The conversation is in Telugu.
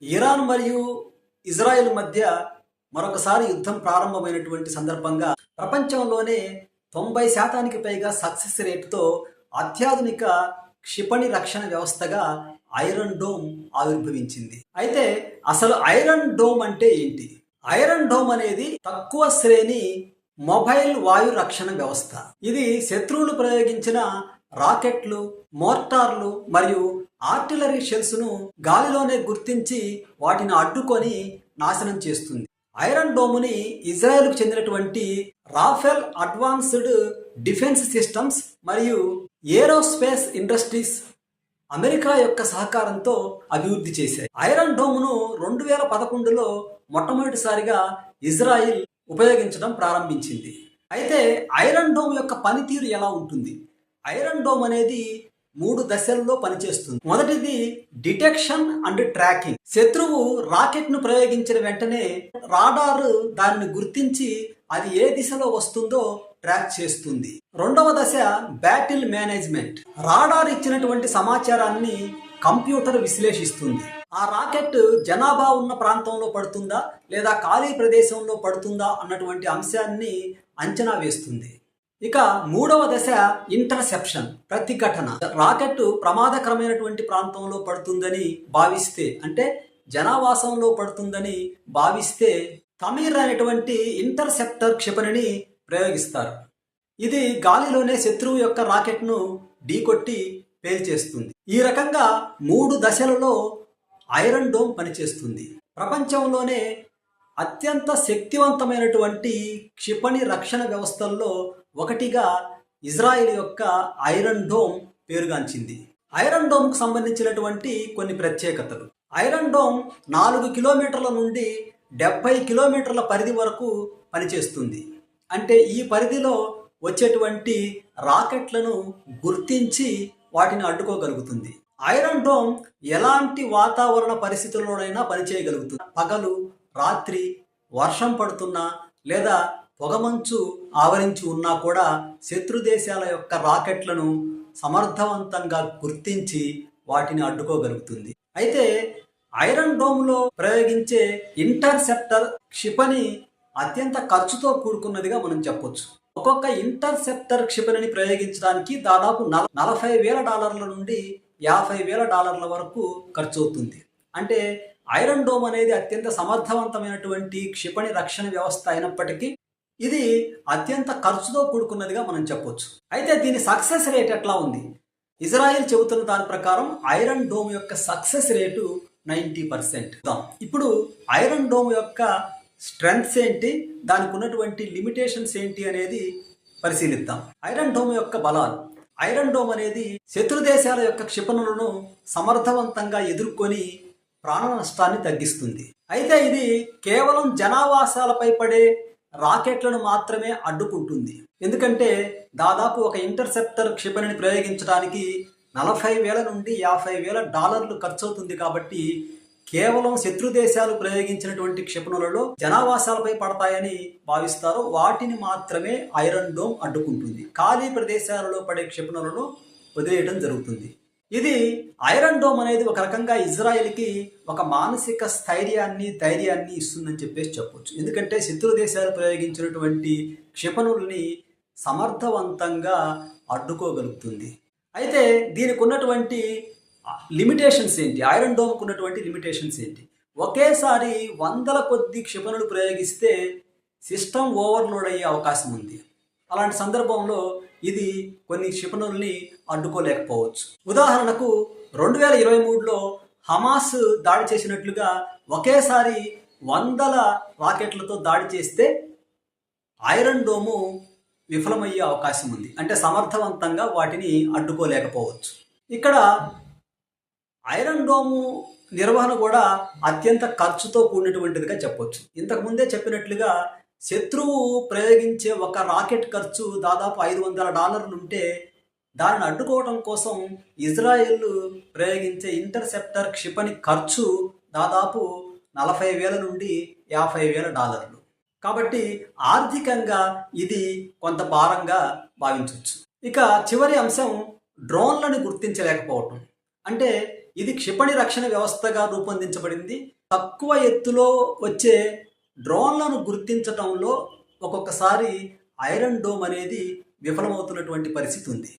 ఇరాన్ మరియు ఇజ్రాయెల్ మధ్య మరొకసారి యుద్ధం ప్రారంభమైనటువంటి సందర్భంగా ప్రపంచంలోనే 90% పైగా సక్సెస్ రేటుతో అత్యాధునిక క్షిపణి రక్షణ వ్యవస్థగా ఐరన్ డోమ్ ఆవిర్భవించింది. అయితే అసలు ఐరన్ డోమ్ అంటే ఏంటి? ఐరన్ డోమ్ అనేది తక్కువ శ్రేణి మొబైల్ వాయు రక్షణ వ్యవస్థ. ఇది శత్రువులు ప్రయోగించిన రాకెట్లు, మోర్టార్లు మరియు ఆర్టిలరీ షెల్స్ ను గాలిలోనే గుర్తించి వాటిని అడ్డుకొని నాశనం చేస్తుంది. ఐరన్ డోముని ఇజ్రాయెల్కు చెందినటువంటి రాఫెల్ అడ్వాన్స్డ్ డిఫెన్స్ సిస్టమ్స్ మరియు ఏరోస్పేస్ ఇండస్ట్రీస్ అమెరికా యొక్క సహకారంతో అభివృద్ధి చేశాయి. ఐరన్ డోమును 2011లో మొట్టమొదటిసారిగా ఇజ్రాయిల్ ఉపయోగించడం ప్రారంభించింది. అయితే ఐరన్ డోమ్ యొక్క పనితీరు ఎలా ఉంటుంది? ఐరన్ డోమ్ అనేది 3 దశల్లో పనిచేస్తుంది. మొదటిది డిటెక్షన్ అండ్ ట్రాకింగ్. శత్రువు రాకెట్ ను ప్రయోగించిన వెంటనే రాడార్ దానిని గుర్తించి అది ఏ దిశలో వస్తుందో ట్రాక్ చేస్తుంది. రెండవ దశ బ్యాటిల్ మేనేజ్మెంట్. రాడార్ ఇచ్చినటువంటి సమాచారాన్ని కంప్యూటర్ విశ్లేషిస్తుంది. ఆ రాకెట్ జనాభా ఉన్న ప్రాంతంలో పడుతుందా లేదా ఖాళీ ప్రదేశంలో పడుతుందా అన్నటువంటి అంశాన్ని అంచనా వేస్తుంది. ఇక మూడవ దశ ఇంటర్సెప్షన్, ప్రతిఘటన. రాకెట్ ప్రమాదకరమైనటువంటి ప్రాంతంలో పడుతుందని భావిస్తే, అంటే జనావాసంలో పడుతుందని భావిస్తే తమీర్ అనేటువంటి ఇంటర్సెప్టర్ క్షిపణిని ప్రయోగిస్తారు. ఇది గాలిలోనే శత్రువు యొక్క రాకెట్ను ఢీకొట్టి పేల్చేస్తుంది. ఈ రకంగా 3 దశలలో ఐరన్ డోమ్ పనిచేస్తుంది. ప్రపంచంలోనే అత్యంత శక్తివంతమైనటువంటి క్షిపణి రక్షణ వ్యవస్థల్లో ఒకటిగా ఇజ్రాయెల్ యొక్క ఐరన్ డోమ్ పేరుగాంచింది. ఐరన్ డోమ్కు సంబంధించినటువంటి కొన్ని ప్రత్యేకతలు. ఐరన్ డోమ్ 4 కిలోమీటర్ల నుండి 70 కిలోమీటర్ల పరిధి వరకు పనిచేస్తుంది. అంటే ఈ పరిధిలో వచ్చేటువంటి రాకెట్లను గుర్తించి వాటిని అడ్డుకోగలుగుతుంది. ఐరన్ డోమ్ ఎలాంటి వాతావరణ పరిస్థితుల్లోనైనా పనిచేయగలుగుతుంది. పగలు, రాత్రి, వర్షం పడుతున్నా లేదా పొగమంచు ఆవరించి ఉన్నా కూడా శత్రు దేశాల యొక్క రాకెట్లను సమర్థవంతంగా గుర్తించి వాటిని అడ్డుకోగలుగుతుంది. అయితే ఐరన్ డోమ్లో ప్రయోగించే ఇంటర్సెప్టర్ క్షిపణి అత్యంత ఖర్చుతో కూడుకున్నదిగా మనం చెప్పొచ్చు. ఒక్కొక్క ఇంటర్సెప్టర్ క్షిపణిని ప్రయోగించడానికి దాదాపు $40,000 నుండి $50,000 వరకు ఖర్చు అవుతుంది. అంటే ఐరన్ డోమ్ అనేది అత్యంత సమర్థవంతమైనటువంటి క్షిపణి రక్షణ వ్యవస్థ అయినప్పటికీ ఇది అత్యంత ఖర్చుతో కూడుకున్నదిగా మనం చెప్పొచ్చు. అయితే దీని సక్సెస్ రేట్ ఎట్లా ఉంది? ఇజ్రాయెల్ చెబుతున్న దాని ప్రకారం ఐరన్ డోమ్ యొక్క సక్సెస్ రేటు 90%. ఇప్పుడు ఐరన్ డోమ్ యొక్క స్ట్రెంగ్త్స్ ఏంటి, దానికి ఉన్నటువంటి లిమిటేషన్స్ ఏంటి అనేది పరిశీలిద్దాం. ఐరన్ డోమ్ యొక్క బలాలు. ఐరన్ డోమ్ అనేది శత్రు దేశాల యొక్క క్షిపణులను సమర్థవంతంగా ఎదుర్కొని ప్రాణ నష్టాన్ని తగ్గిస్తుంది. అయితే ఇది కేవలం జనావాసాలపై పడే రాకెట్లను మాత్రమే అడ్డుకుంటుంది. ఎందుకంటే దాదాపు ఒక ఇంటర్సెప్టర్ క్షిపణిని ప్రయోగించడానికి $40,000 నుండి $50,000 ఖర్చు అవుతుంది. కాబట్టి కేవలం శత్రు దేశాలు ప్రయోగించినటువంటి క్షిపణులలో జనావాసాలపై పడతాయని భావిస్తారు. వాటిని మాత్రమే ఐరన్ డోమ్ అడ్డుకుంటుంది. ఖాళీ ప్రదేశాలలో పడే క్షిపణులను వదిలేయడం జరుగుతుంది. ఇది ఐరన్ డోమ్ అనేది ఒక రకంగా ఇజ్రాయెల్కి ఒక మానసిక ధైర్యాన్ని ఇస్తుందని చెప్పేసి చెప్పొచ్చు. ఎందుకంటే శత్రు దేశాలు ప్రయోగించినటువంటి క్షిపణుల్ని సమర్థవంతంగా అడ్డుకోగలుగుతుంది. అయితే దీనికి ఉన్నటువంటి లిమిటేషన్స్ ఏంటి? ఐరన్ డోమ్కు ఉన్నటువంటి లిమిటేషన్స్ ఏంటి? ఒకేసారి 100ల కొద్ది క్షిపణులు ప్రయోగిస్తే సిస్టమ్ ఓవర్లోడ్ అయ్యే అవకాశం ఉంది. అలాంటి సందర్భంలో ఇది కొన్ని క్షిపణుల్ని అడ్డుకోలేకపోవచ్చు. ఉదాహరణకు 2023లో హమాస్ దాడి చేసినట్లుగా ఒకేసారి 100ల రాకెట్లతో దాడి చేస్తే ఐరన్ డోము విఫలమయ్యే అవకాశం ఉంది. అంటే సమర్థవంతంగా వాటిని అడ్డుకోలేకపోవచ్చు. ఇక్కడ ఐరన్ డోము నిర్వహణ కూడా అత్యంత ఖర్చుతో కూడినటువంటిదిగా చెప్పొచ్చు. ఇంతకుముందే చెప్పినట్లుగా శత్రువు ప్రయోగించే ఒక రాకెట్ ఖర్చు దాదాపు $500 ఉంటే దానిని అడ్డుకోవడం కోసం ఇజ్రాయెల్ ప్రయోగించే ఇంటర్సెప్టర్ క్షిపణి ఖర్చు దాదాపు $40,000 నుండి $50,000. కాబట్టి ఆర్థికంగా ఇది కొంత భారంగా భావించవచ్చు. ఇక చివరి అంశం డ్రోన్లను గుర్తించలేకపోవటం. అంటే ఇది క్షిపణి రక్షణ వ్యవస్థగా రూపొందించబడింది. తక్కువ ఎత్తులో వచ్చే డ్రోన్లను గుర్తించటంలో ఒక్కొక్కసారి ఐరన్ డోమ్ అనేది విఫలమవుతున్నటువంటి పరిస్థితి ఉంది.